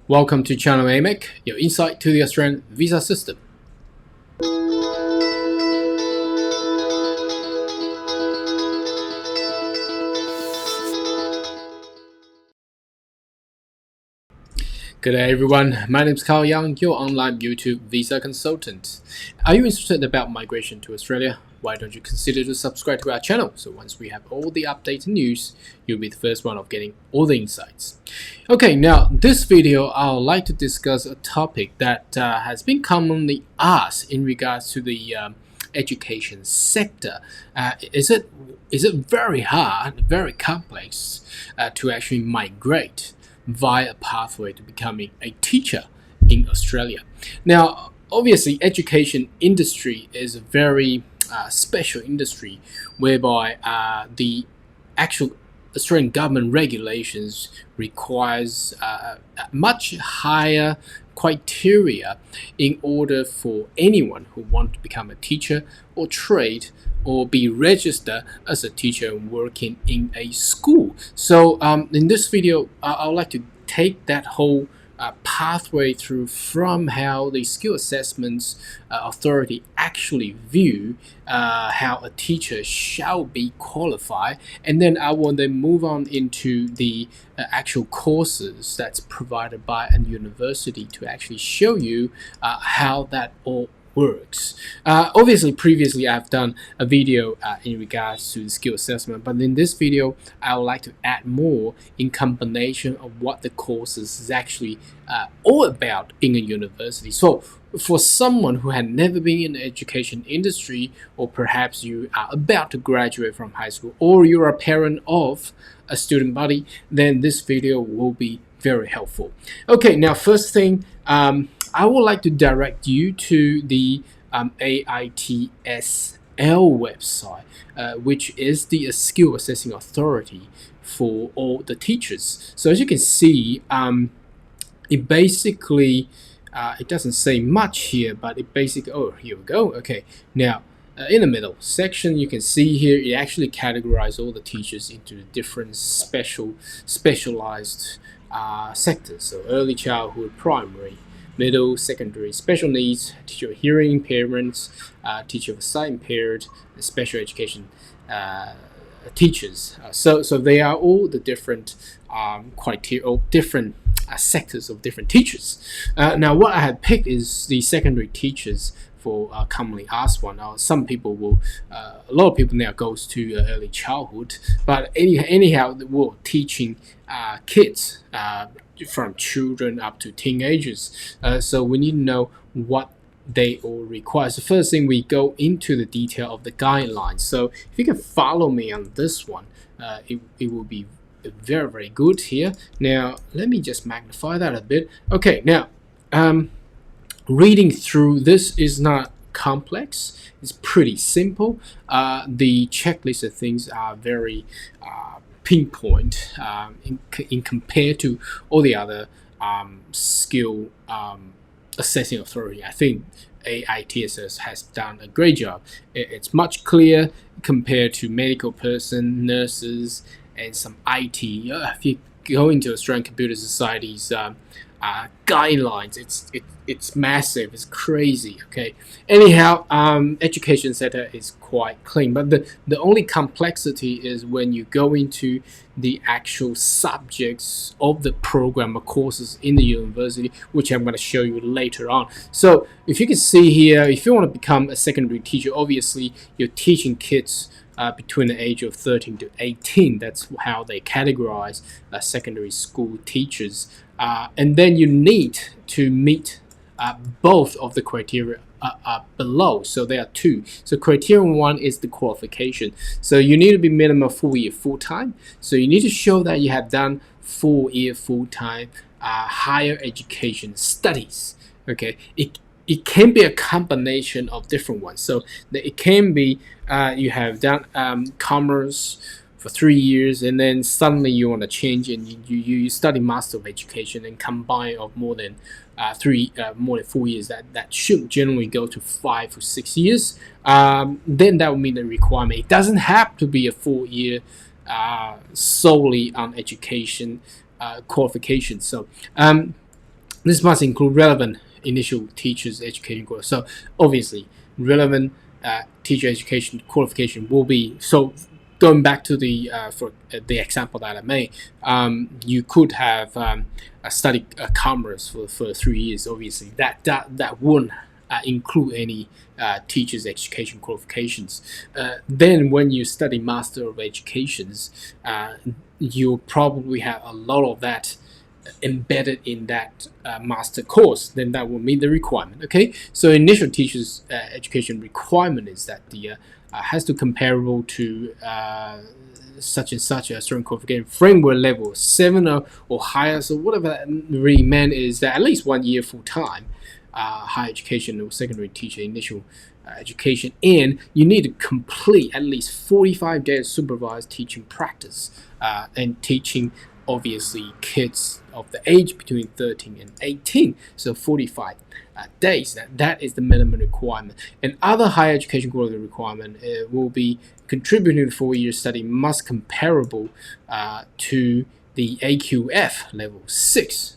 Welcome to Channel AMEC, your insight to the Australian visa system. Good day everyone, my name is Carl Young, your online YouTube visa consultant. Are you interested about migration to Australia? Why don't you consider to subscribe to our channel, so once we have all the updates and news, you'll be the first one of getting all the insights. Okay, now this video I would like to discuss a topic that has been commonly asked in regards to the education sector. Is it very hard, very complex to actually migrate via a pathway to becoming a teacher in Australia? Now, obviously, education industry is a very special industry whereby the actual Australian government regulations requires much higher criteria in order for anyone who wants to become a teacher or trade or be registered as a teacher working in a school. So in this video, I would like to take that whole pathway through from how the skill assessments authority actually view how a teacher shall be qualified, and then I will then move on into the actual courses that's provided by a university to actually show you how that all works. Obviously, previously I've done a video in regards to the skill assessment, but in this video I would like to add more in combination of what the courses is actually all about in a university. So for someone who had never been in the education industry, or perhaps you are about to graduate from high school, or you're a parent of a student body, then this video will be very helpful. Okay, now first thing, I would like to direct you to the AITSL website, which is the skill assessing authority for all the teachers. So as you can see, it basically it doesn't say much here, but it basically, oh, here we go. Okay, now in the middle section, you can see here it actually categorizes all the teachers into different specialized sectors. So early childhood, primary, middle, secondary, special needs, teacher of hearing impairments, teacher of sight impaired, and special education teachers. So they are all the different criteria, or different sectors of different teachers. Now what I have picked is the secondary teachers for commonly asked one. Some people will, a lot of people now goes to early childhood, but anyhow, we're teaching kids from children up to teenagers. So we need to know what they all require. So first thing, we go into the detail of the guidelines. So if you can follow me on this one, it will be very, very good here. Now let me just magnify that a bit. Okay, now reading through this is not complex, it's pretty simple. The checklist of things are very pinpoint in compared to all the other skill assessing authority. I think AITSS has done a great job. It's much clearer compared to medical person, nurses, and some IT. If you go into Australian Computer Society's guidelines, it's massive, it's crazy. Okay, anyhow, education sector is quite clean, but the only complexity is when you go into the actual subjects of the program or courses in the university, which I'm going to show you later on. So if you can see here, if you want to become a secondary teacher, obviously you're teaching kids between the age of 13 to 18. That's how they categorize secondary school teachers. And then you need to meet both of the criteria below. So there are two. So criterion one is the qualification. So you need to be minimum 4 year full time. So you need to show that you have done 4 year full time higher education studies. Okay, it can be a combination of different ones. So it can be you have done commerce for 3 years, and then suddenly you want to change and you study Master of Education and combine of more than 4 years. That should generally go to 5 or 6 years. Then that would mean the requirement. It doesn't have to be a 4 year solely on education qualification. So This must include relevant initial teacher's education course. So obviously, relevant teacher education qualification will be so. Going back to the for the example that I made, you could have studied commerce for 3 years. Obviously, that wouldn't include any teacher's education qualifications. Then, when you study Master of Educations, you'll probably have a lot of that embedded in that master course. Then that will meet the requirement. Okay, so initial teacher's education requirement is that the has to comparable to such and such a certain qualification framework level 7 or higher. So whatever that really meant is that at least 1 year full time higher education or secondary teacher initial education, and you need to complete at least 45 days supervised teaching practice and teaching obviously kids of the age between 13 and 18, so 45 days. That is the minimum requirement. And other higher education quality requirement will be contributing to 4 year study must comparable to the AQF level 6,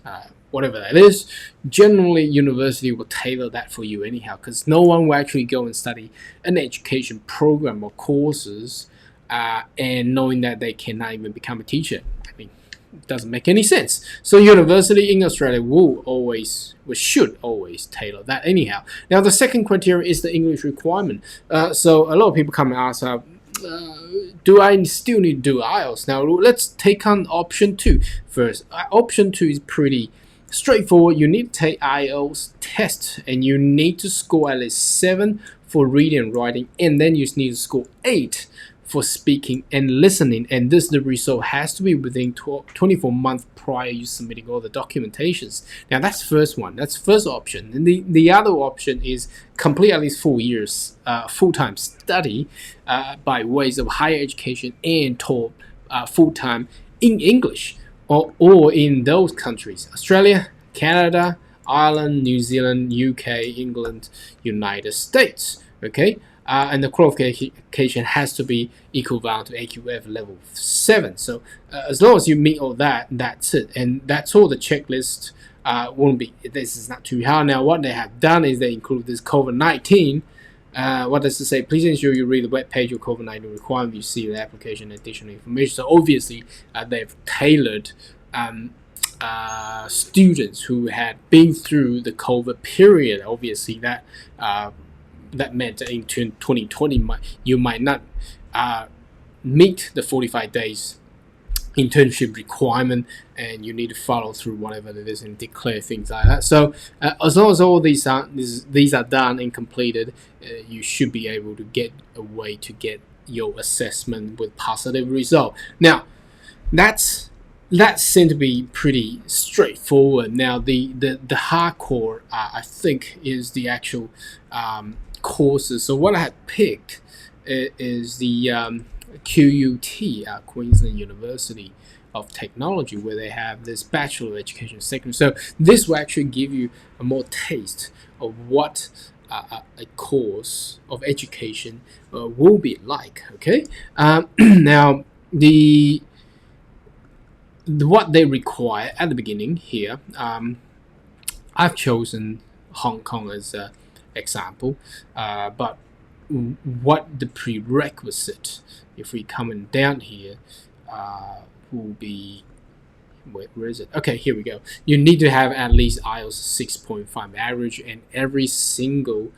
whatever that is. Generally, university will tailor that for you anyhow, because no one will actually go and study an education program or courses and knowing that they cannot even become a teacher. I mean, it doesn't make any sense. So university in Australia should always tailor that anyhow. Now, the second criteria is the English requirement. So a lot of people come and ask, do I still need to do IELTS? Now, let's take on option 2 first. Option 2 is pretty straightforward. You need to take IELTS test, and you need to score at least 7 for reading and writing, and then you need to score 8 for speaking and listening, and the result has to be within 24 months prior you submitting all the documentations. Now that's first one. That's first option. And the other option is complete at least 4 years full-time study by ways of higher education and taught full-time in English or in those countries: Australia, Canada, Ireland, New Zealand, UK, England, United States. Okay. And the qualification has to be equivalent to AQF level 7. So as long as you meet all that, that's it. And that's all the checklist won't be. This is not too hard. Now, what they have done is they include this COVID-19. What does it say? Please ensure you read the web page of COVID-19 requirement. You see the application and additional information. So obviously, they've tailored students who had been through the COVID period. Obviously, that meant that in 2020 you might not meet the 45 days internship requirement, and you need to follow through whatever it is and declare things like that. So as long as all these are done and completed, you should be able to get a way to get your assessment with positive result. Now that seems to be pretty straightforward. Now the hardcore I think is the actual courses. So what I had picked is the QUT, Queensland University of Technology, where they have this Bachelor of Education second. So this will actually give you a more taste of what a course of education will be like. Okay. Now what they require at the beginning here, I've chosen Hong Kong as a example, but what the prerequisite, if we coming down here, will be, where is it? Okay, here we go. You need to have at least IELTS 6.5 average, and every single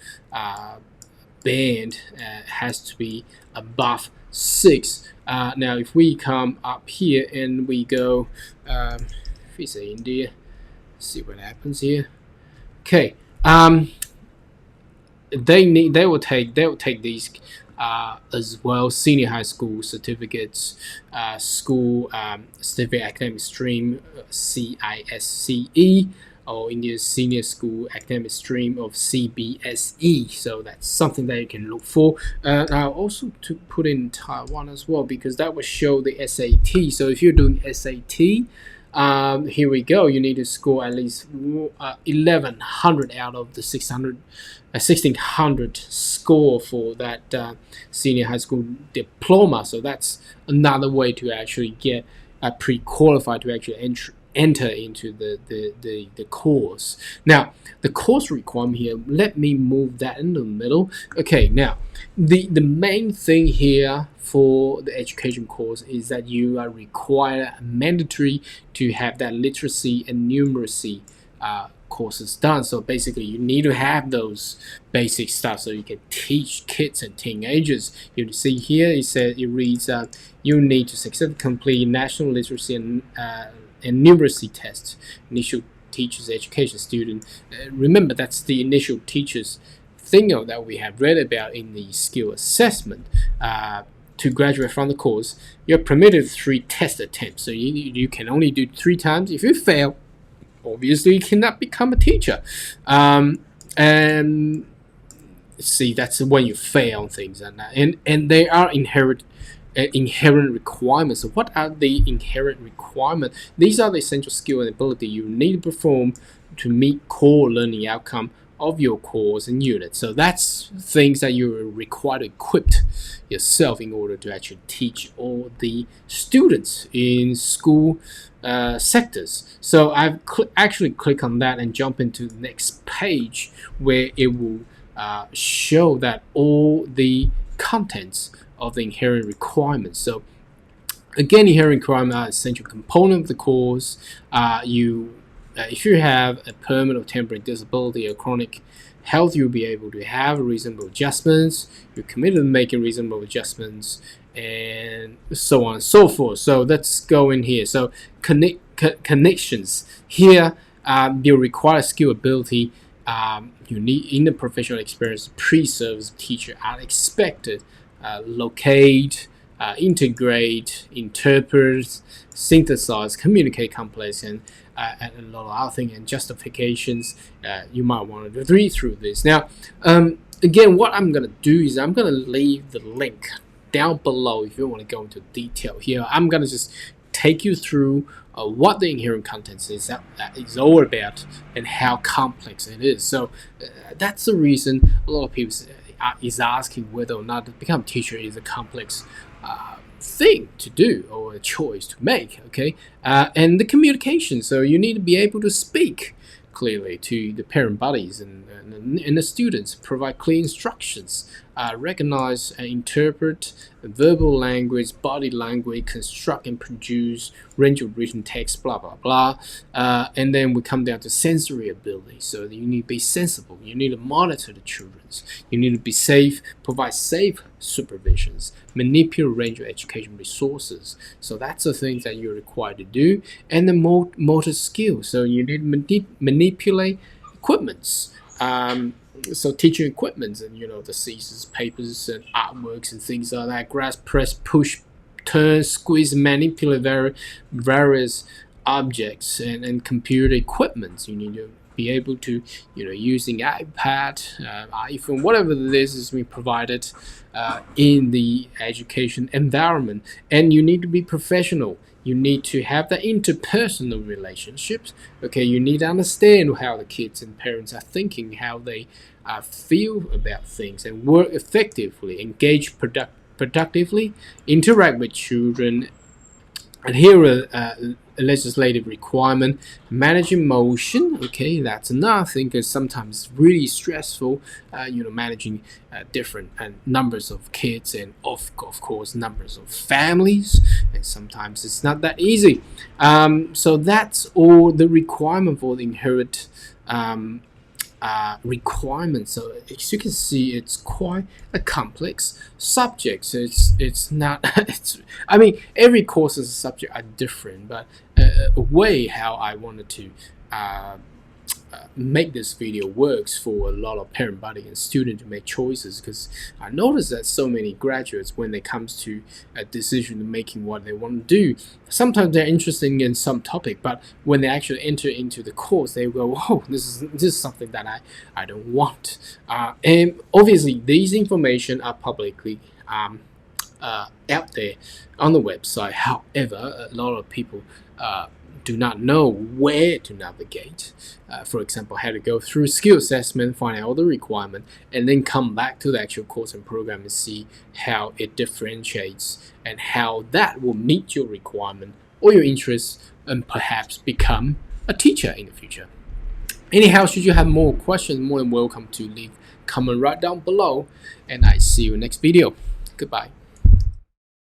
band has to be above 6. Now if we come up here and we go, if we say India, see what happens here. Okay. They will take these as well: senior high school certificates, school certificate academic stream CISCE, or India's senior school academic stream of CBSE. So that's something that you can look for. Now also to put in Taiwan as well, because that will show the SAT. So if you're doing SAT, here we go. You need to score at least 1100 out of the 1600 score for that senior high school diploma. So that's another way to actually get pre-qualified to actually enter into the course. Now, the course requirement here, let me move that in the middle. Okay, now, the main thing here for the education course is that you are required, mandatory, to have that literacy and numeracy courses done. So basically, you need to have those basic stuff so you can teach kids and teenagers. You see here, it reads, you need to successfully complete national literacy and numeracy tests. Initial teachers education student. Remember, that's the initial teachers thing that we have read about in the skill assessment. To graduate from the course, you're permitted 3 test attempts. So you can only do 3 times. If you fail, obviously you cannot become a teacher. And see, that's when you fail on things, and they are inherent requirements. So what are the inherent requirements? These are the essential skill and ability you need to perform to meet core learning outcome of your course and unit. So that's things that you're required to equip yourself in order to actually teach all the students in school sectors. So I've actually click on that and jump into the next page where it will show that all the contents of the inherent requirements. So again, inherent requirements are essential component of the course. If you have a permanent or temporary disability or chronic health, you'll be able to have reasonable adjustments. You're committed to making reasonable adjustments, and so on and so forth. So let's go in here. So connections here, you require skill ability. You need in the professional experience. Pre-service teacher are expected locate, integrate, interpret, synthesize, communicate complex, and a lot of other things and justifications. You might want to read through this. Now, again, what I'm going to do is I'm going to leave the link down below if you want to go into detail here. I'm going to just take you through what the inherent contents is all about and how complex it is. So that's the reason a lot of people is asking whether or not to become a teacher is a complex thing to do or a choice to make. Okay, and the communication. So you need to be able to speak clearly to the parent bodies and the students, provide clear instructions, recognize and interpret verbal language, body language, construct and produce range of written text, blah blah blah. And then we come down to sensory ability. So you need to be sensible. You need to monitor the children. You need to be safe, provide safe supervisions, manipulate range of education resources. So that's the things that you're required to do. And the motor skills. So you need to manipulate equipments. So teaching equipments and the scissors, papers, and artworks and things like that. Grasp, press, push, turn, squeeze, manipulate various objects and computer equipments. You need to be able to, using iPad, iPhone, whatever it is being provided in the education environment. And you need to be professional. You need to have the interpersonal relationships. Okay, you need to understand how the kids and parents are thinking, how they feel about things, and work effectively, engage productively, interact with children, adhere a legislative requirement, manage emotion. Okay, that's another thing, because sometimes it's really stressful, managing different numbers of kids and of course numbers of families, and sometimes it's not that easy. So that's all the requirement for the inherent requirements. So as you can see, it's quite a complex subject. So it's not I mean, every course as a subject are different, but a way how I wanted to make this video works for a lot of parent body and student to make choices, because I noticed that so many graduates, when it comes to a decision making what they want to do, sometimes they're interested in some topic, but when they actually enter into the course, they go, "Oh, this is something that I don't want." And obviously, these information are publicly out there on the website. However, a lot of people do not know where to navigate. For example, how to go through skill assessment, find out all the requirement, and then come back to the actual course and program and see how it differentiates and how that will meet your requirement or your interests and perhaps become a teacher in the future. Anyhow, should you have more questions, more than welcome to leave comment right down below, and I see you next video. Goodbye.